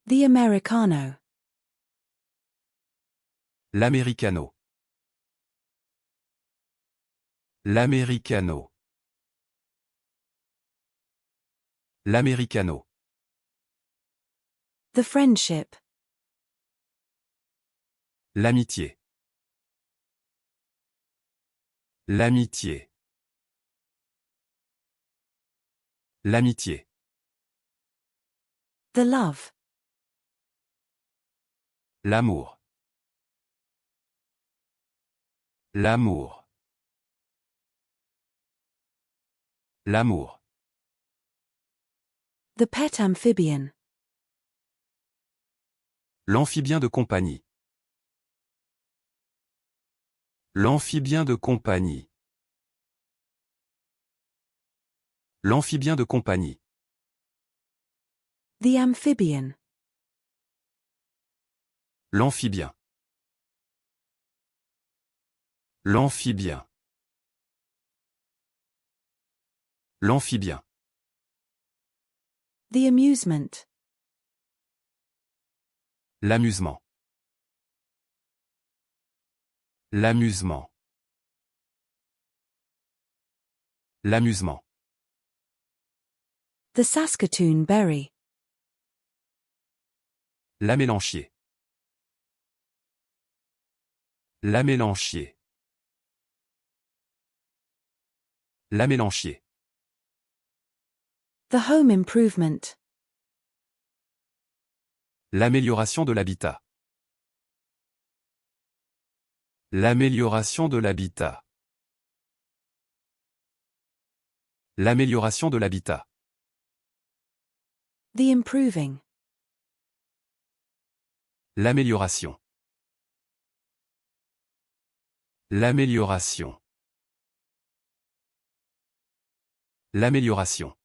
The Americano. L'americano. L'americano. L'americano. The friendship. L'amitié. L'amitié. L'amitié. The love. L'amour. L'amour. L'amour. The pet amphibian. L'amphibien de compagnie. L'amphibien de compagnie. L'amphibien de compagnie. The amphibian. L'amphibien. L'amphibien. L'amphibien. The amusement. L'amusement. L'amusement. L'amusement. The Saskatoon berry. L'amélanchier. L'amélanchier. L'amélanchier. The home improvement. L'amélioration de l'habitat. L'amélioration de l'habitat. L'amélioration de l'habitat. The improving. L'amélioration. L'amélioration. L'amélioration.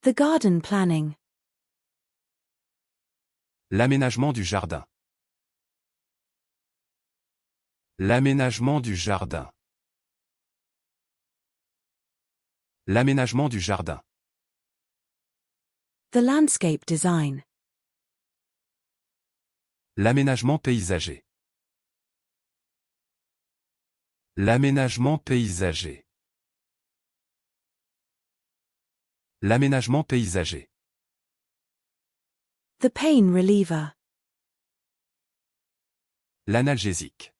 The garden planning. L'aménagement du jardin. L'aménagement du jardin. L'aménagement du jardin. The landscape design. L'aménagement paysager. L'aménagement paysager. L'aménagement paysager. The pain reliever. L'analgésique.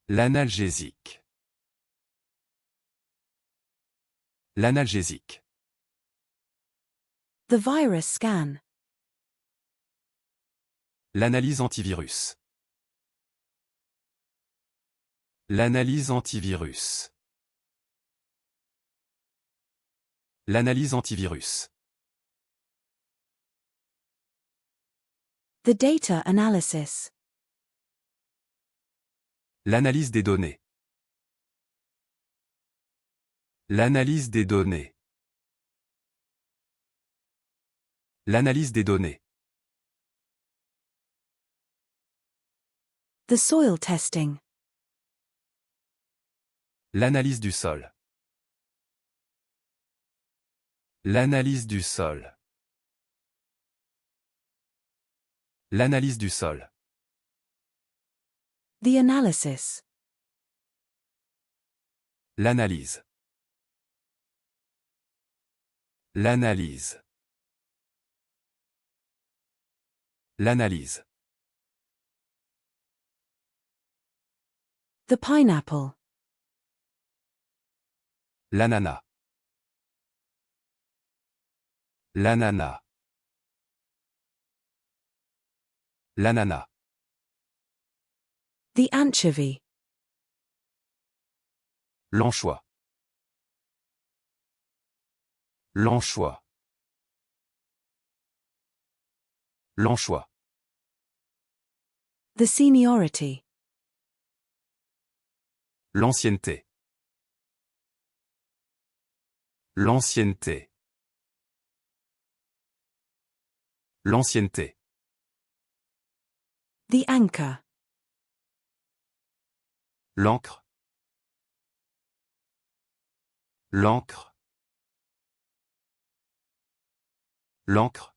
L'analgésique. L'analgésique. The virus scan. L'analyse antivirus. L'analyse antivirus. L'analyse antivirus. The data analysis. L'analyse des données. L'analyse des données. L'analyse des données. The soil testing. L'analyse du sol. L'analyse du sol. L'analyse du sol. The analysis. L'analyse. L'analyse. L'analyse. The pineapple. L'ananas. L'ananas. L'ananas. The anchovy. L'anchois. L'anchois. L'anchois. The seniority. L'ancienneté. L'ancienneté. L'ancienneté. The anchor. L'encre. L'encre. l'encre,